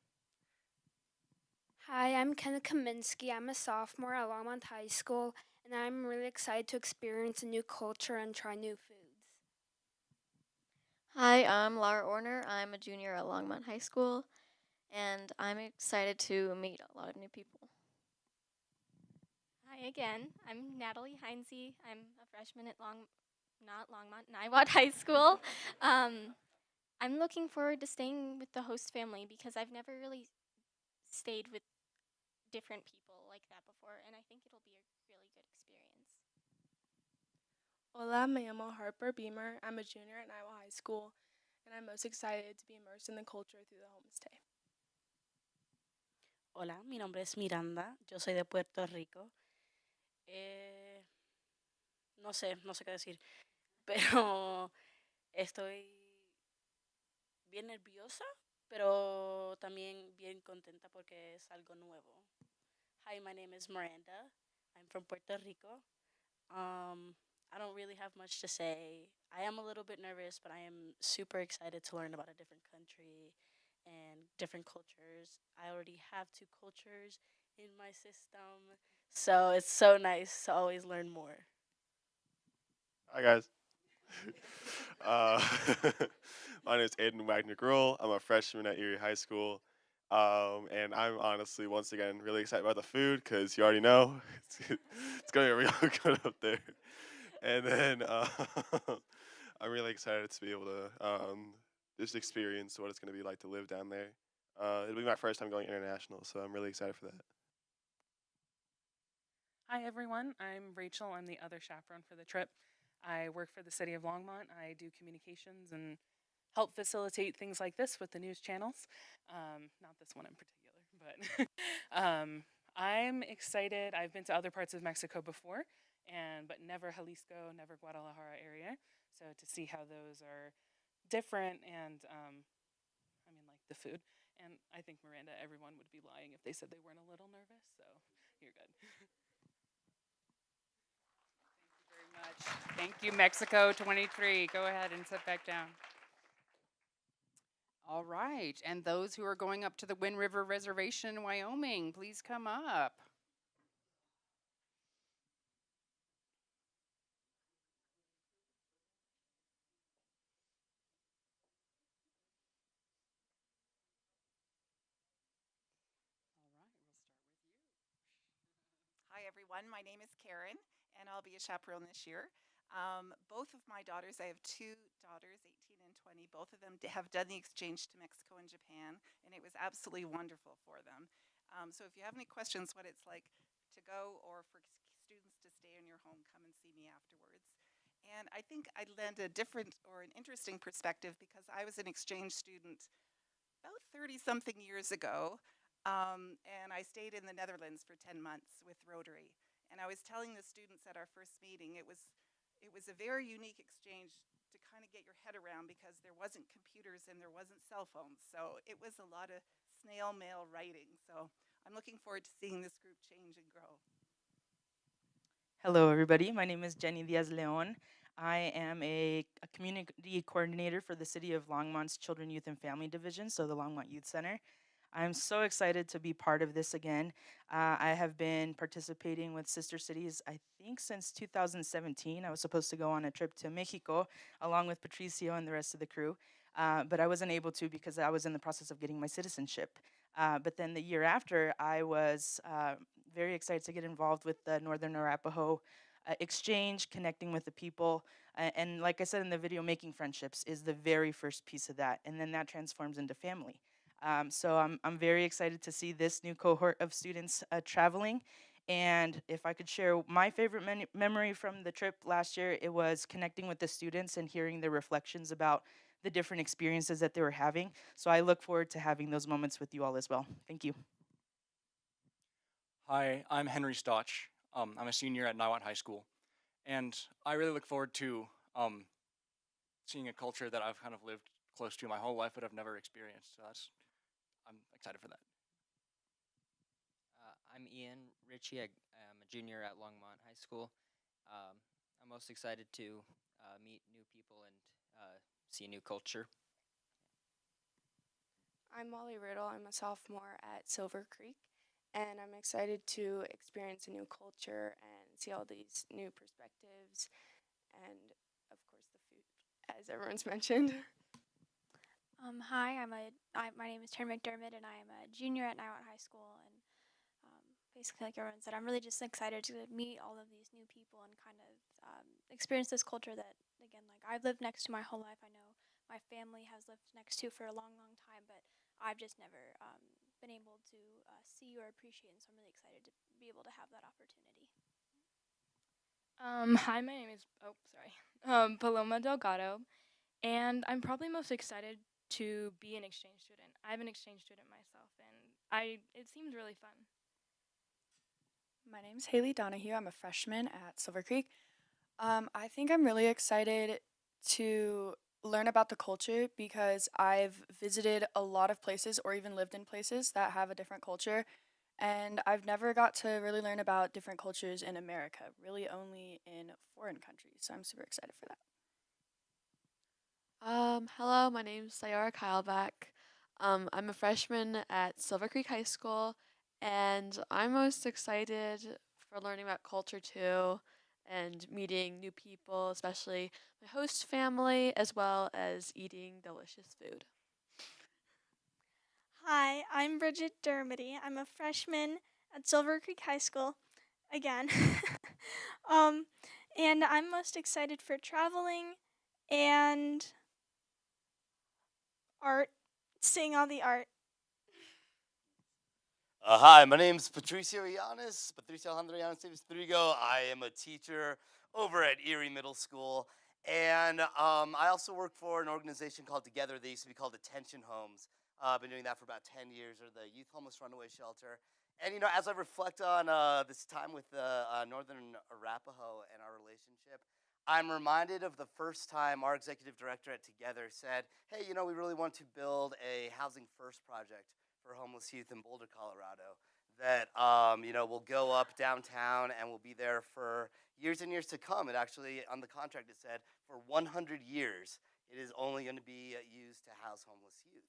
Hi, I'm Kenna Kaminsky. I'm a sophomore at Longmont High School, and I'm really excited to experience a new culture and try new foods. Hi, I'm Laura Orner. I'm a junior at Longmont High School, and I'm excited to meet a lot of new people. Hi again. I'm Natalie Heinze. I'm a freshman at not Longmont, Niwot High School. I'm looking forward to staying with the host family because I've never really stayed with different people like that before, and I think it'll be a really good experience. Hola, me llamo Harper Beamer. I'm a junior at Iowa High School, and I'm most excited to be immersed in the culture through the homestay. Hola, mi nombre es Miranda, yo soy de Puerto Rico. No sé qué decir, pero estoy bien nerviosa, pero también bien contenta porque es algo nuevo. Hi, my name is Miranda. I'm from Puerto Rico. I don't really have much to say. I am a little bit nervous, but I am super excited to learn about a different country and different cultures. I already have 2 cultures in my system, so it's so nice to always learn more. Hi guys. uh, my name is Aiden Wagner Gruhl. I'm a freshman at Erie High School. And I'm honestly, once again, really excited about the food because you already know it's going to be real good up there. And then I'm really excited to be able to just experience what it's going to be like to live down there. It'll be my first time going international, so I'm really excited for that. Hi everyone, I'm Rachel. I'm the other chaperone for the trip. I work for the city of Longmont. I do communications and help facilitate things like this with the news channels. Not this one in particular, but I'm excited. I've been to other parts of Mexico before, but never Jalisco, never Guadalajara area. So to see how those are different and I mean like the food. And I think Miranda, everyone would be lying if they said they weren't a little nervous. So you're good. Much. Thank you, Mexico 23. Go ahead and sit back down. All right, and those who are going up to the Wind River Reservation in Wyoming, please come up. Hi, everyone. My name is Karen, and I'll be a chaperone this year. Both of my daughters, I have 2 daughters, 18 and 20. Both of them have done the exchange to Mexico and Japan, and it was absolutely wonderful for them. So if you have any questions what it's like to go or for students to stay in your home, come and see me afterwards. And I think I lend a different or an interesting perspective because I was an exchange student about 30-something years ago. And I stayed in the Netherlands for 10 months with Rotary. And I was telling the students at our first meeting, it was a very unique exchange to kind of get your head around because there wasn't computers and there wasn't cell phones. So it was a lot of snail mail writing. So I'm looking forward to seeing this group change and grow. Hello, everybody. My name is Jenny Diaz Leon. I am a community coordinator for the City of Longmont's Children, Youth, and Family Division, so the Longmont Youth Center. I'm so excited to be part of this again. I have been participating with Sister Cities, I think, since 2017. I was supposed to go on a trip to Mexico along with Patricio and the rest of the crew, but I wasn't able to because I was in the process of getting my citizenship. But then the year after, I was very excited to get involved with the Northern Arapaho exchange, connecting with the people. And like I said in the video, making friendships is the very first piece of that. And then that transforms into family. So I'm very excited to see this new cohort of students traveling. And if I could share my favorite memory from the trip last year, it was connecting with the students and hearing their reflections about the different experiences that they were having. So I look forward to having those moments with you all as well. Thank you. Hi, I'm Henry Stotch. I'm a senior at Niwot High School, and I really look forward to seeing a culture that I've kind of lived close to my whole life, but I've never experienced. So I'm excited for that. I'm Ian Ritchie. I'm a junior at Longmont High School. I'm most excited to meet new people and see a new culture. I'm Molly Riddle. I'm a sophomore at Silver Creek, and I'm excited to experience a new culture and see all these new perspectives and, of course, the food, as everyone's mentioned. Hi, my name is Taryn McDermott, and I am a junior at Niwot High School. And basically, like everyone said, I'm really just excited to meet all of these new people and kind of experience this culture that, again, like I've lived next to my whole life. I know my family has lived next to for a long, long time, but I've just never been able to see or appreciate, and so I'm really excited to be able to have that opportunity. Hi, my name is Paloma Delgado, and I'm probably most excited to be an exchange student. I'm an exchange student myself, and it seems really fun. My name's Haley Donahue. I'm a freshman at Silver Creek. I think I'm really excited to learn about the culture because I've visited a lot of places or even lived in places that have a different culture, and I've never got to really learn about different cultures in America, really only in foreign countries. So I'm super excited for that. Hello, my name's Sayara Kyleback. I'm a freshman at Silver Creek High School, and I'm most excited for learning about culture too and meeting new people, especially my host family, as well as eating delicious food. Hi, I'm Bridget Dermody. I'm a freshman at Silver Creek High School again. And I'm most excited for traveling and art, seeing all the art. Hi, my name's Patricio Alejandro Llanes Davis Trigo. I am a teacher over at Erie Middle School. And I also work for an organization called Together. They used to be called Attention Homes. I've been doing that for about 10 years, or the Youth Homeless Runaway Shelter. And, you know, as I reflect on this time with the Northern Arapaho and our relationship, I'm reminded of the first time our executive director at Together said, hey, you know, we really want to build a Housing First project for homeless youth in Boulder, Colorado, that, you know, will go up downtown and will be there for years and years to come. It actually, on the contract, it said for 100 years, it is only going to be used to house homeless youth.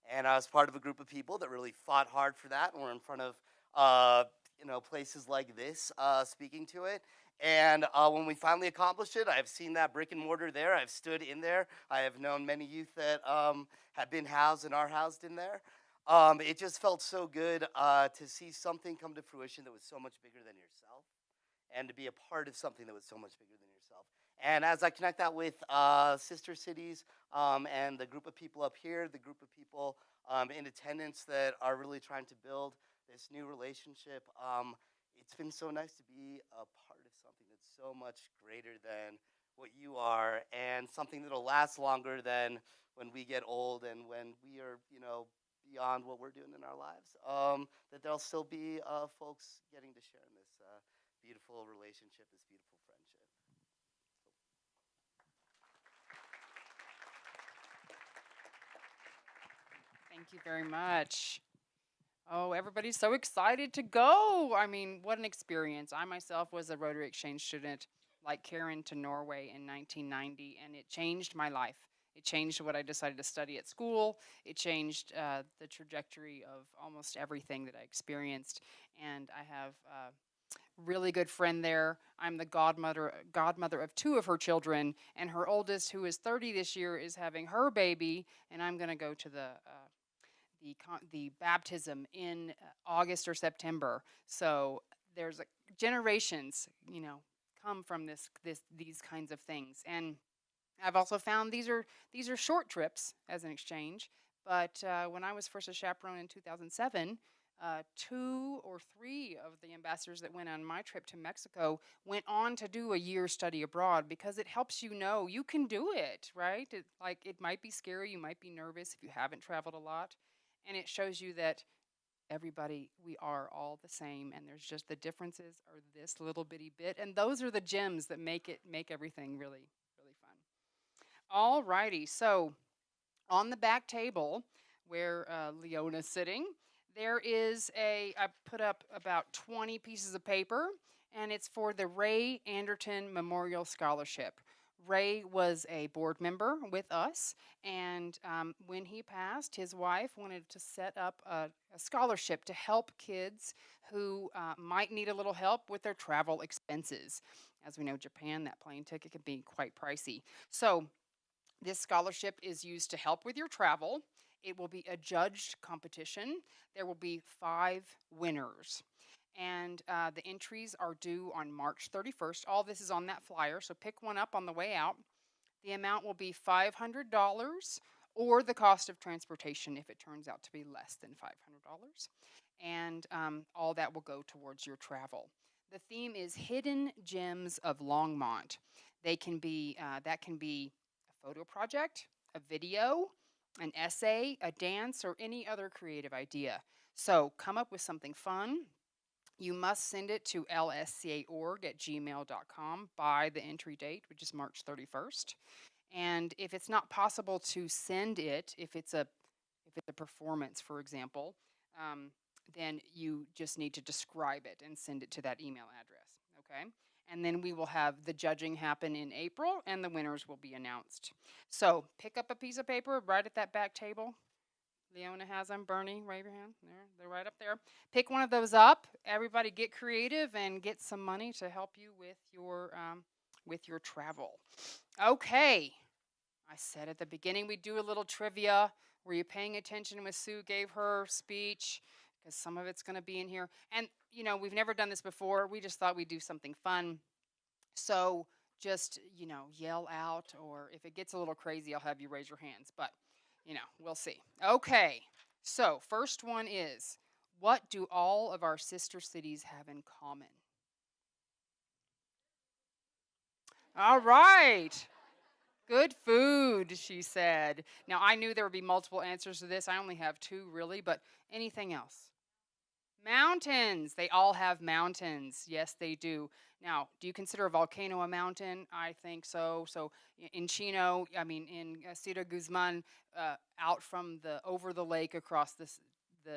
And I was part of a group of people that really fought hard for that, and we're in front of, you know, places like this speaking to it. And when we finally accomplished it, I've seen that brick and mortar there. I've stood in there. I have known many youth that have been housed and are housed in there. It just felt so good to see something come to fruition that was so much bigger than yourself, and to be a part of something that was so much bigger than yourself. And as I connect that with sister cities and the group of people up here, the group of people in attendance that are really trying to build this new relationship, it's been so nice to be a part of something that's so much greater than what you are, and something that'll last longer than when we get old and when we are, you know, beyond what we're doing in our lives, that there'll still be folks getting to share in this beautiful relationship, this beautiful friendship. Thank you very much. Oh, everybody's so excited to go. I mean, what an experience. I myself was a Rotary Exchange student like Karen to Norway in 1990, and it changed my life. It changed what I decided to study at school. It changed the trajectory of almost everything that I experienced. And I have a really good friend there. I'm the godmother of 2 of her children, and her oldest, who is 30 this year, is having her baby, and I'm going to go to the baptism in August or September. So there's generations, you know, come from these kinds of things. And I've also found these are short trips as an exchange. But when I was first a chaperone in 2007, 2 or 3 of the ambassadors that went on my trip to Mexico went on to do a year study abroad because it helps you know you can do it, right? It might be scary, you might be nervous if you haven't traveled a lot, and it shows you that everybody, we are all the same, and there's just the differences are this little bitty bit, and those are the gems that make everything really, really fun. All righty, so on the back table where Leona's sitting, there is I put up about 20 pieces of paper, and it's for the Ray Anderton Memorial Scholarship. Ray was a board member with us, and when he passed, his wife wanted to set up a scholarship to help kids who might need a little help with their travel expenses. As we know, Japan, that plane ticket can be quite pricey. So this scholarship is used to help with your travel. It will be a judged competition. There will be 5 winners. And the entries are due on March 31st. All this is on that flyer, so pick one up on the way out. The amount will be $500 or the cost of transportation if it turns out to be less than $500. And all that will go towards your travel. The theme is Hidden Gems of Longmont. That can be a photo project, a video, an essay, a dance, or any other creative idea. So come up with something fun. You must send it to lscaorg@gmail.com by the entry date, which is March 31st. And if it's not possible to send it, if it's a performance, for example, then you just need to describe it and send it to that email address, okay? And then we will have the judging happen in April, and the winners will be announced. So pick up a piece of paper right at that back table. Leona has them. Bernie, wave your hand. There, they're right up there. Pick one of those up. Everybody get creative and get some money to help you with your travel. Okay. I said at the beginning we'd do a little trivia. Were you paying attention when Sue gave her speech? Because some of it's going to be in here. And, we've never done this before. We just thought we'd do something fun. So just, yell out, or if it gets a little crazy, I'll have you raise your hands. But, we'll see. Okay. So first one is, what do all of our sister cities have in common? All right. Good food, she said. Now, I knew there would be multiple answers to this. I only have 2, really, but anything else? Mountains. They all have mountains. Yes, they do. Now, do you consider a volcano a mountain? I think so. So in Chino, in Ciudad Guzman, out from over the lake across the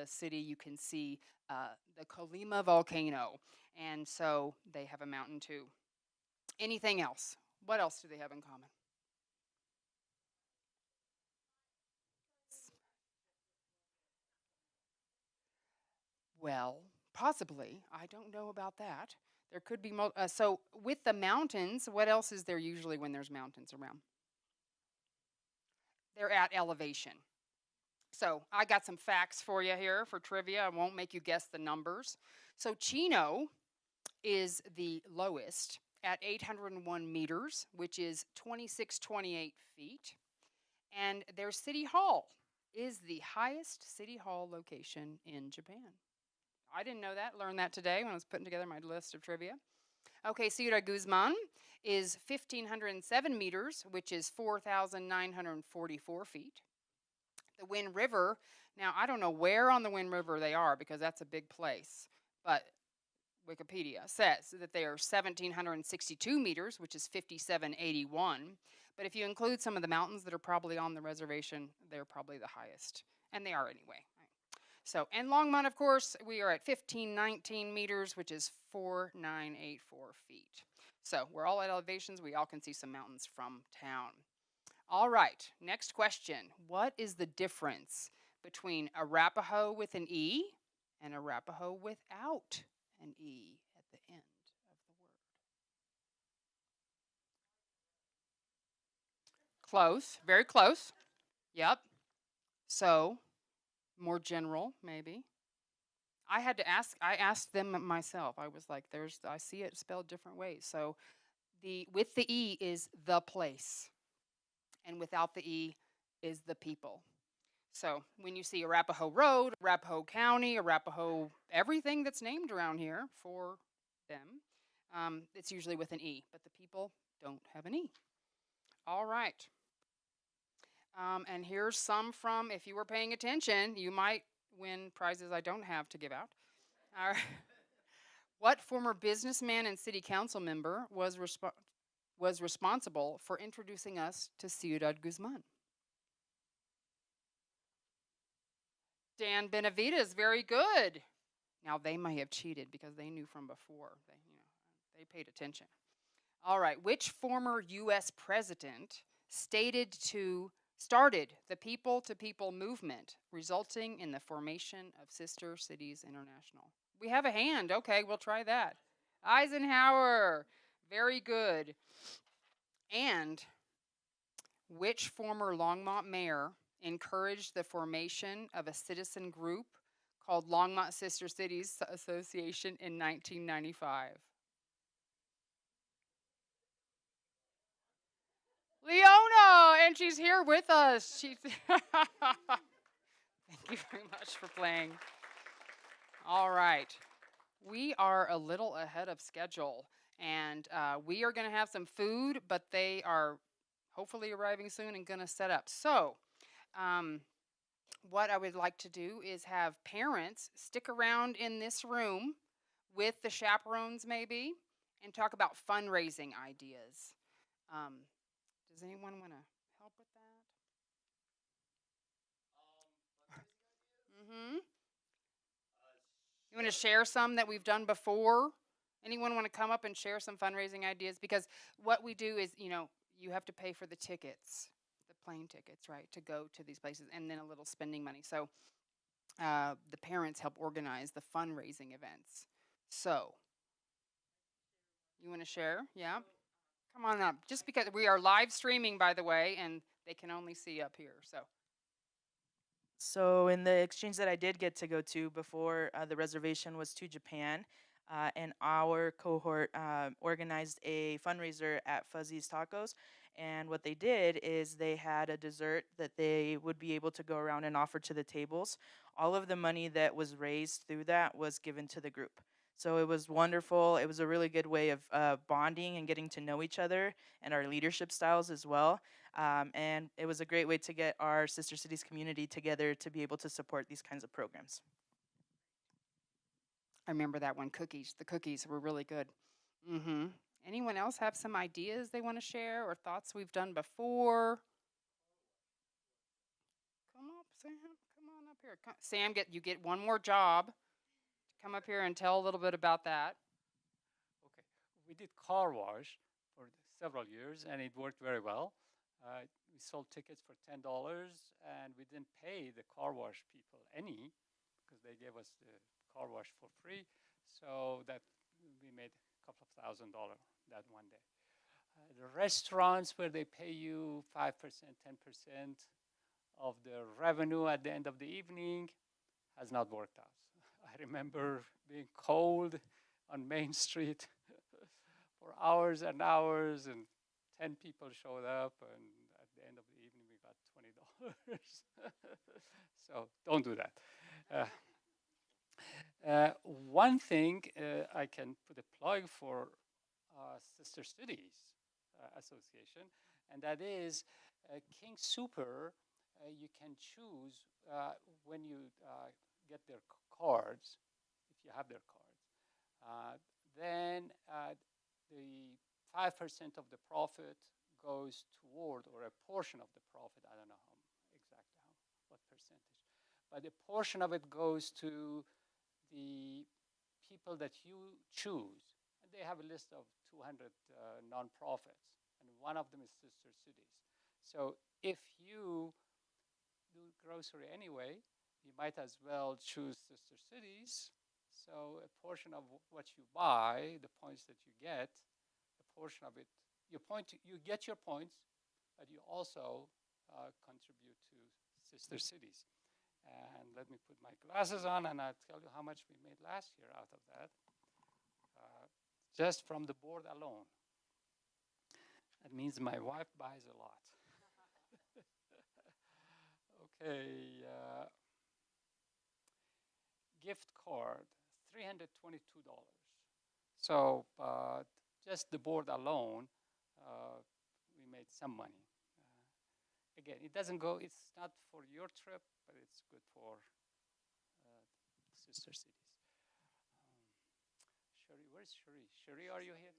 city, you can see the Colima volcano. And so they have a mountain too. Anything else? What else do they have in common? Well, possibly. I don't know about that. There could be so with the mountains, what else is there usually when there's mountains around? They're at elevation. So I got some facts for you here for trivia. I won't make you guess the numbers. So Chino is the lowest at 801 meters, which is 2628 feet. And their city hall is the highest city hall location in Japan. I didn't know that. Learned that today when I was putting together my list of trivia. Okay, Ciudad Guzman is 1,507 meters, which is 4,944 feet. The Wind River, now I don't know where on the Wind River they are because that's a big place, but Wikipedia says that they are 1,762 meters, which is 5,781. But if you include some of the mountains that are probably on the reservation, they're probably the highest, and they are anyway. So, and Longmont, of course, we are at 1,519 meters, which is 4,984 feet. So we're all at elevations. We all can see some mountains from town. All right, next question. What is the difference between Arapaho with an E and Arapaho without an E at the end of the word? Close, very close. Yep. So, more general, maybe. I asked them myself. I was like, I see it spelled different ways. So with the E is the place, and without the E is the people. So when you see Arapahoe Road, Arapahoe County, Arapahoe, everything that's named around here for them, it's usually with an E, but the people don't have an E. All right. And here's some from, if you were paying attention, you might win prizes I don't have to give out. All right. What former businessman and city council member was responsible for introducing us to Ciudad Guzman? Dan Benavides, very good. Now they may have cheated because they knew from before. They paid attention. All right, which former U.S. president started the people-to-people movement, resulting in the formation of Sister Cities International? We have a hand. Okay, we'll try that. Eisenhower, very good. And which former Longmont mayor encouraged the formation of a citizen group called Longmont Sister Cities Association in 1995? Leona, and she's here with us. Thank you very much for playing. All right. We are a little ahead of schedule, and we are going to have some food, but they are hopefully arriving soon and going to set up. So, what I would like to do is have parents stick around in this room with the chaperones maybe and talk about fundraising ideas. Does anyone want to help with that? Mm-hmm. You want to share some that we've done before? Anyone want to come up and share some fundraising ideas? Because what we do is, you have to pay for the tickets, the plane tickets, right, to go to these places, and then a little spending money. So the parents help organize the fundraising events. So, you want to share? Yeah? Come on up. Just because we are live streaming, by the way, and they can only see up here. So in the exchange that I did get to go to before the reservation was to Japan, and our cohort organized a fundraiser at Fuzzy's Tacos. And what they did is they had a dessert that they would be able to go around and offer to the tables. All of the money that was raised through that was given to the group. So it was wonderful. It was a really good way of bonding and getting to know each other and our leadership styles as well. And it was a great way to get our Sister Cities community together to be able to support these kinds of programs. I remember that one, cookies. The cookies were really good. Mm-hmm. Anyone else have some ideas they want to share or thoughts we've done before? Come up, Sam. Come on up here. Sam, you get one more job. Come up here and tell a little bit about that. Okay, we did car wash for several years, and it worked very well. We sold tickets for $10, and we didn't pay the car wash people any because they gave us the car wash for free. So that we made a couple of $1,000 that one day. The restaurants where they pay you 5%, 10% of the revenue at the end of the evening has not worked out. I remember being cold on Main Street for hours and hours, and 10 people showed up, and at the end of the evening we got $20. So don't do that. One thing I can put a plug for Sister Cities Association, and that is King Super. You can choose when you get their cards, if you have their cards, then the 5% of the profit goes toward, or a portion of the profit, I don't know what percentage, but a portion of it goes to the people that you choose. And they have a list of 200 nonprofits, and one of them is Sister Cities. So if you do grocery anyway, you might as well choose Sister Cities. So a portion of what you buy, the points that you get, a portion of it, you get your points, but you also contribute to Sister Cities. And let me put my glasses on, and I'll tell you how much we made last year out of that, just from the board alone. That means my wife buys a lot. Okay, gift card, $322. So just the board alone, we made some money. Again, it doesn't go, it's not for your trip, but it's good for sister cities. Sherry, where's Sherry? Sherry, are you here?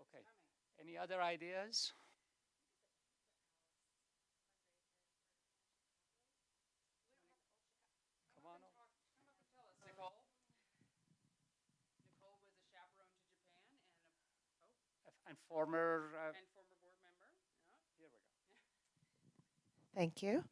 Okay. Any other ideas? Come on over. Nicole? Nicole was a chaperone to Japan And former. and former board member. Here we go. Thank you.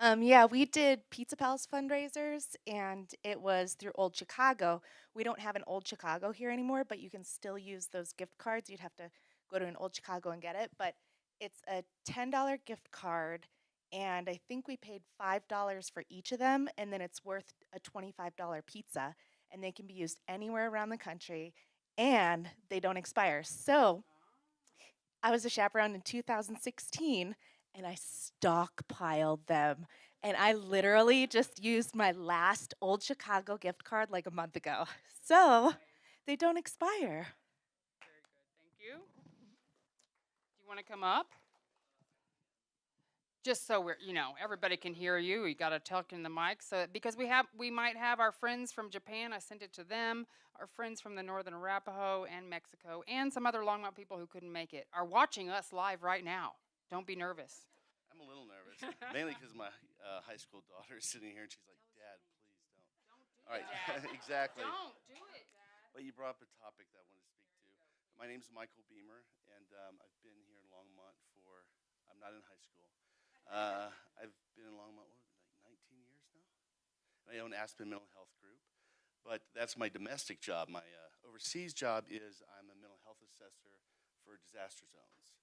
Yeah, we did Pizza Palace fundraisers, and it was through Old Chicago. We don't have an Old Chicago here anymore, but you can still use those gift cards. You'd have to go to an Old Chicago and get it, but it's a $10 gift card, and I think we paid $5 for each of them, and then it's worth a $25 pizza, and they can be used anywhere around the country, and they don't expire. So I was a chaperone in 2016 and I stockpiled them. And I literally just used my last Old Chicago gift card like a month ago. So they don't expire. Thank you. Do you want to come up? Just so everybody can hear you. You got to talk in the mic. So because we might have our friends from Japan. I sent it to them. Our friends from the Northern Arapaho and Mexico and some other Longmont people who couldn't make it are watching us live right now. Don't be nervous. I'm a little nervous, mainly because my high school daughter is sitting here and she's like, "Dad, please don't." Don't do All right, it, Dad. exactly. Don't do it, Dad. But you brought up a topic that I wanted to speak to. My name's Michael Beamer, and I've been here in Longmont for. I'm not in high school. I've been in Longmont like 19 years now. I own Aspen Mental Health Group, but that's my domestic job. My overseas job is I'm a mental health assessor for disaster zones.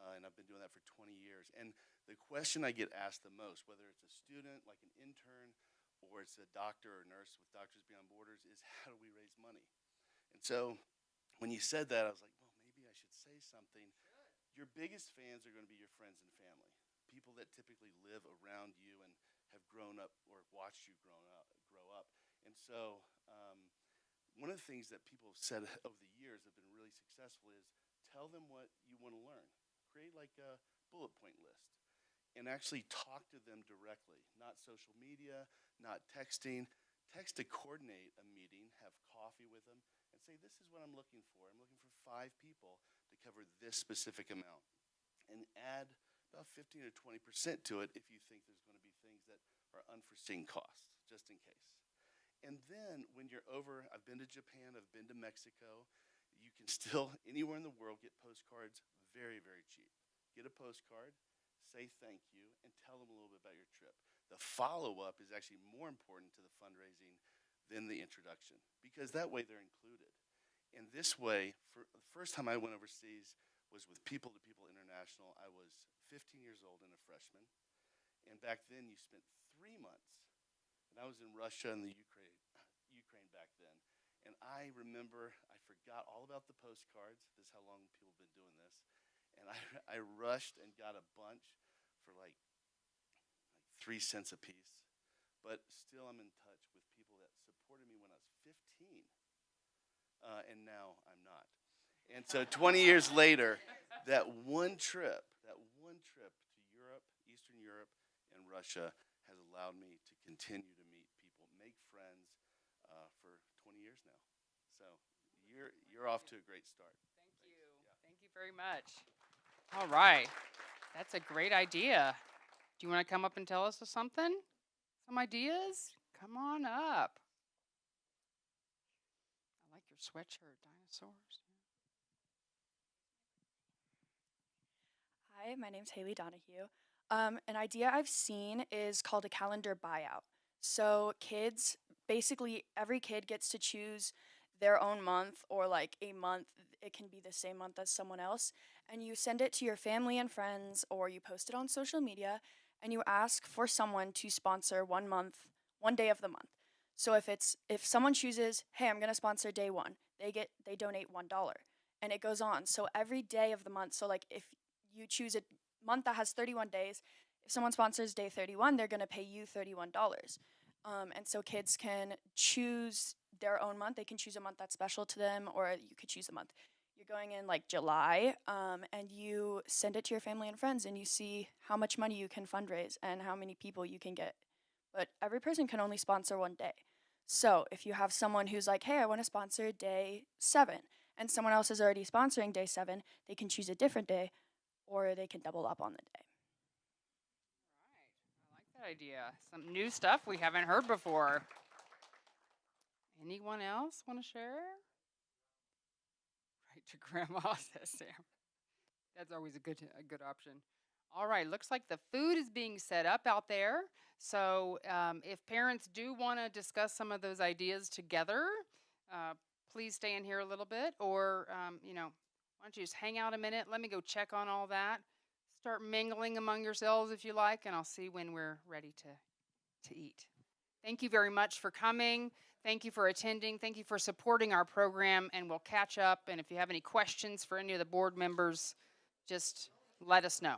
And I've been doing that for 20 years. And the question I get asked the most, whether it's a student, like an intern, or it's a doctor or nurse with Doctors Beyond Borders, is how do we raise money? And so when you said that, I was like, well, maybe I should say something. Your biggest fans are going to be your friends and family, people that typically live around you and have grown up or watched you grow up. And so one of the things that people have said over the years have been really successful is tell them what you want to learn. Create like a bullet point list and actually talk to them directly, not social media, not texting. Text to coordinate a meeting, have coffee with them, and say, this is what I'm looking for. I'm looking for 5 people to cover this specific amount. And add about 15 or 20% to it if you think there's going to be things that are unforeseen costs, just in case. And then when you're over, I've been to Japan, I've been to Mexico, you can still, anywhere in the world, get postcards very, very cheap. Get a postcard, say thank you, and tell them a little bit about your trip. The follow-up is actually more important to the fundraising than the introduction, because that way they're included. And this way, for the first time I went overseas was with People to People International. I was 15 years old and a freshman. And back then you spent 3 months. And I was in Russia and the Ukraine back then. And I remember I forgot all about the postcards. This is how long people have been doing this. And I rushed and got a bunch for like 3 cents a piece. But still I'm in touch with people that supported me when I was 15. And now I'm not. And so 20 years later, that one trip to Europe, Eastern Europe, and Russia has allowed me to continue to meet people, make friends for 20 years now. So you're off to a great start. Thank you. Yeah. Thank you very much. All right. That's a great idea. Do you want to come up and tell us something? Some ideas? Come on up. I like your sweatshirt, dinosaurs. Hi, my name's Haley Donahue. An idea I've seen is called a calendar buyout. So basically every kid gets to choose their own month or like a month. It can be the same month as someone else. And you send it to your family and friends or you post it on social media and you ask for someone to sponsor 1 month, 1 day of the month. So if someone chooses, hey, I'm gonna sponsor day 1, they donate $1. And it goes on. So every day of the month, so like if you choose a month that has 31 days, if someone sponsors day 31, they're going to pay you $31. And so kids can choose their own month. They can choose a month that's special to them, or you could choose a month. You're going in like July, and you send it to your family and friends, and you see how much money you can fundraise and how many people you can get. But every person can only sponsor one day. So if you have someone who's like, hey, I want to sponsor day 7, and someone else is already sponsoring day 7, they can choose a different day, or they can double up on the day. I like that idea. Some new stuff we haven't heard before. Anyone else want to share? Right to grandma, says Sam. That's always a good option. All right, looks like the food is being set up out there. So if parents do want to discuss some of those ideas together, please stay in here a little bit, or why don't you just hang out a minute? Let me go check on all that. Start mingling among yourselves if you like, and I'll see when we're ready to eat. Thank you very much for coming. Thank you for attending. Thank you for supporting our program, and we'll catch up. And if you have any questions for any of the board members, just let us know.